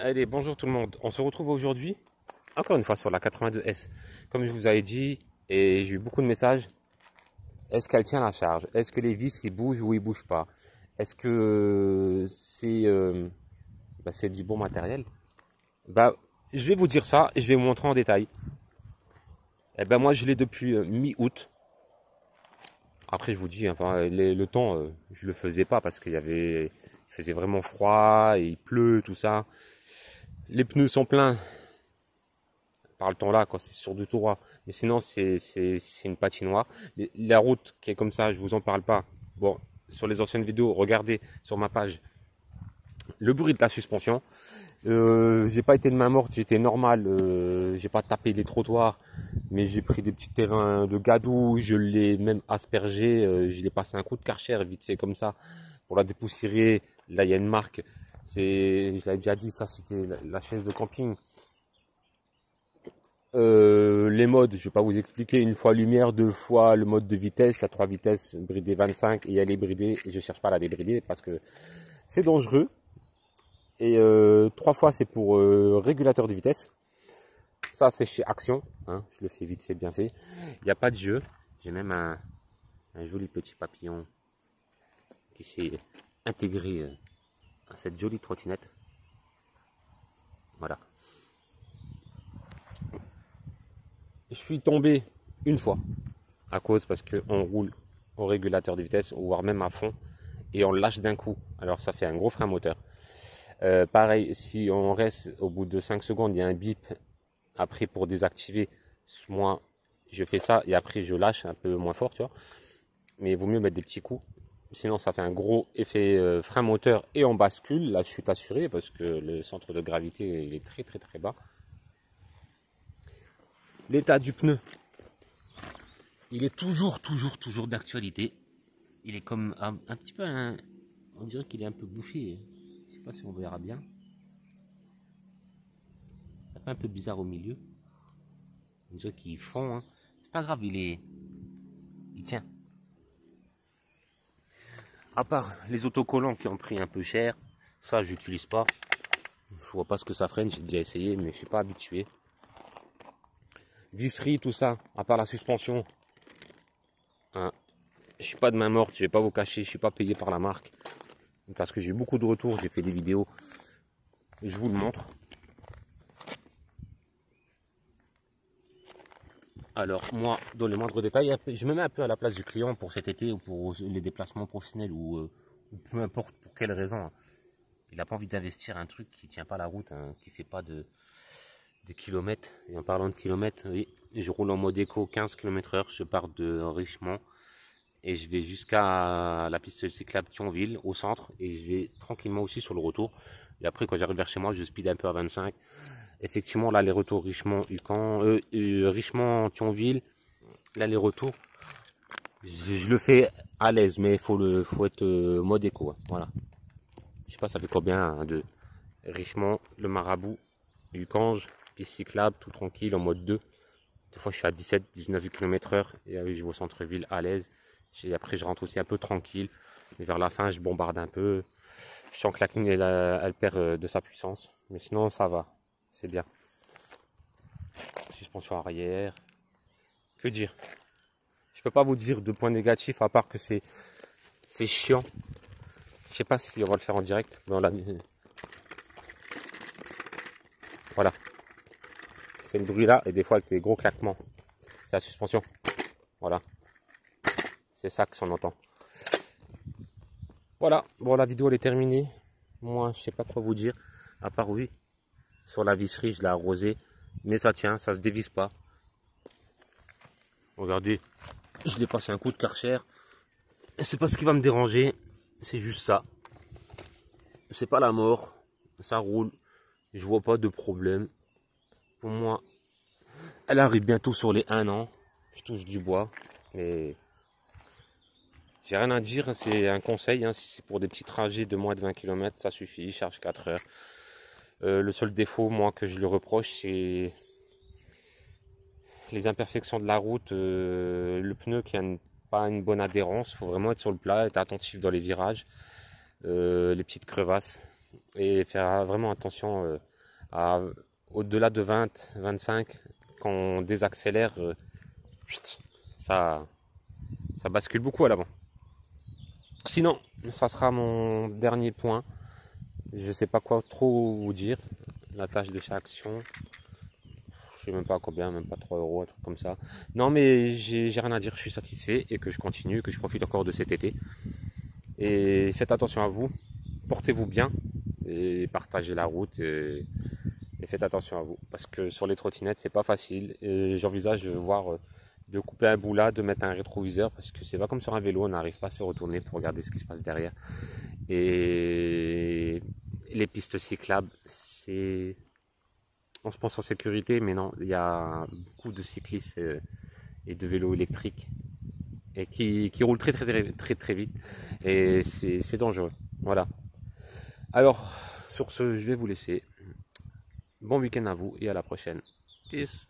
Allez, bonjour tout le monde. On se retrouve aujourd'hui, encore une fois, sur la 82S. Comme je vous avais dit, et j'ai eu beaucoup de messages, est-ce qu'elle tient la charge? Est-ce que les vis, ils bougent ou ils bougent pas? Est-ce que c'est du bon matériel? Bah, je vais vous dire ça et je vais vous montrer en détail. Eh ben moi, je l'ai depuis mi-août. Après, je vous dis, enfin, le temps, je le faisais pas parce il faisait vraiment froid, et il pleut, tout ça. Les pneus sont pleins par le temps là, quand c'est sur du tout droit. Mais sinon, c'est une patinoire. La route qui est comme ça, je vous en parle pas. Bon, sur les anciennes vidéos, regardez sur ma page le bruit de la suspension. J'ai pas été de main morte, j'étais normal. J'ai pas tapé les trottoirs, mais j'ai pris des petits terrains de gadou. Je l'ai même aspergé. Je l'ai passé un coup de Karcher vite fait comme ça pour la dépoussiérer. Là, il y a une marque. Je l'avais déjà dit, ça c'était la chaise de camping. Les modes, je vais pas vous expliquer, une fois lumière, deux fois le mode de vitesse, il y a 3 vitesses, bridé 25 et elle est bridée, et je cherche pas à la débrider parce que c'est dangereux. Et 3 fois c'est pour régulateur de vitesse, ça c'est chez Action, hein, je le fais vite fait, bien fait, il n'y a pas de jeu, j'ai même un joli petit papillon qui s'est intégré à cette jolie trottinette, voilà. Je suis tombé une fois à cause parce qu'on roule au régulateur de vitesse, voire même à fond, et on lâche d'un coup. Alors ça fait un gros frein moteur. Pareil, si on reste au bout de 5 secondes, il y a un bip après pour désactiver. Moi, je fais ça et après je lâche un peu moins fort, tu vois. Mais il vaut mieux mettre des petits coups. Sinon, ça fait un gros effet frein moteur et on bascule. La chute assurée parce que le centre de gravité il est très très très bas. L'état du pneu, il est toujours d'actualité. Il est comme un petit peu, on dirait qu'il est un peu bouffé. Je sais pas si on verra bien. Ça fait un peu bizarre au milieu. On dirait qu'il fond. Hein. C'est pas grave, il tient. À part les autocollants qui ont pris un peu cher, ça j'utilise pas. Je vois pas ce que ça freine, j'ai déjà essayé, mais je suis pas habitué. Visserie, tout ça, à part la suspension. Hein. Je suis pas de main morte, je vais pas vous cacher, je suis pas payé par la marque. Parce que j'ai eu beaucoup de retours, j'ai fait des vidéos. Et je vous le montre. Alors moi, dans les moindres détails, je me mets un peu à la place du client pour cet été ou pour les déplacements professionnels ou peu importe pour quelle raison. Hein. Il n'a pas envie d'investir un truc qui tient pas la route, hein, qui fait pas des kilomètres. Et en parlant de kilomètres, oui, je roule en mode éco 15 km/h, je pars de Richemont et je vais jusqu'à la piste cyclable Thionville au centre et je vais tranquillement aussi sur le retour. Et après quand j'arrive vers chez moi, je speed un peu à 25. Effectivement, l'aller-retour Richemont-Thionville, l'aller-retour, je le fais à l'aise, mais faut être mode éco. Hein, voilà. Je sais pas, ça fait combien hein, de Richemont, le Marabout, Ucange, piste cyclable, tout tranquille, en mode 2. Des fois, je suis à 17-19 km/h et je vais au centre-ville à l'aise. Après, je rentre aussi un peu tranquille. Et vers la fin, je bombarde un peu. Je sens que la ligne, elle perd de sa puissance. Mais sinon, ça va. C'est bien. Suspension arrière. Que dire? Je peux pas vous dire de points négatifs à part que c'est chiant. Je sais pas si on va le faire en direct. Voilà. C'est le bruit là et des fois avec des gros claquements. C'est la suspension. Voilà. C'est ça que s'en entend. Voilà. Bon, la vidéo elle est terminée. Moi, je sais pas quoi vous dire. À part oui. Sur la visserie, je l'ai arrosé. Mais ça tient, ça se dévisse pas. Regardez, je l'ai passé un coup de Karcher. C'est pas ce qui va me déranger, c'est juste ça. C'est pas la mort, ça roule. Je vois pas de problème. Pour moi, elle arrive bientôt sur les 1 an. Je touche du bois. Mais j'ai rien à dire, c'est un conseil. Hein, si c'est pour des petits trajets de moins de 20 km, ça suffit, il charge 4 heures. Le seul défaut, moi, que je lui reproche, c'est les imperfections de la route. Le pneu qui a pas une bonne adhérence. Il faut vraiment être sur le plat, être attentif dans les virages. Les petites crevasses. Et faire vraiment attention Au-delà de 20, 25, quand on désaccélère, ça, ça bascule beaucoup à l'avant. Sinon, ça sera mon dernier point. Je ne sais pas quoi trop vous dire. La tâche de chaque action. Je sais même pas combien, même pas 3 euros, un truc comme ça. Non, mais j'ai rien à dire. Je suis satisfait et que je continue, que je profite encore de cet été. Et faites attention à vous. Portez-vous bien et partagez la route. Et faites attention à vous. Parce que sur les trottinettes, c'est pas facile. Et j'envisage de voir de couper un bout là, de mettre un rétroviseur. Parce que c'est pas comme sur un vélo, on n'arrive pas à se retourner pour regarder ce qui se passe derrière. Et les pistes cyclables, on se pense en sécurité, mais non, il y a beaucoup de cyclistes et de vélos électriques et qui roulent très vite. Et c'est dangereux. Voilà. Alors, sur ce, je vais vous laisser. Bon week-end à vous et à la prochaine. Peace.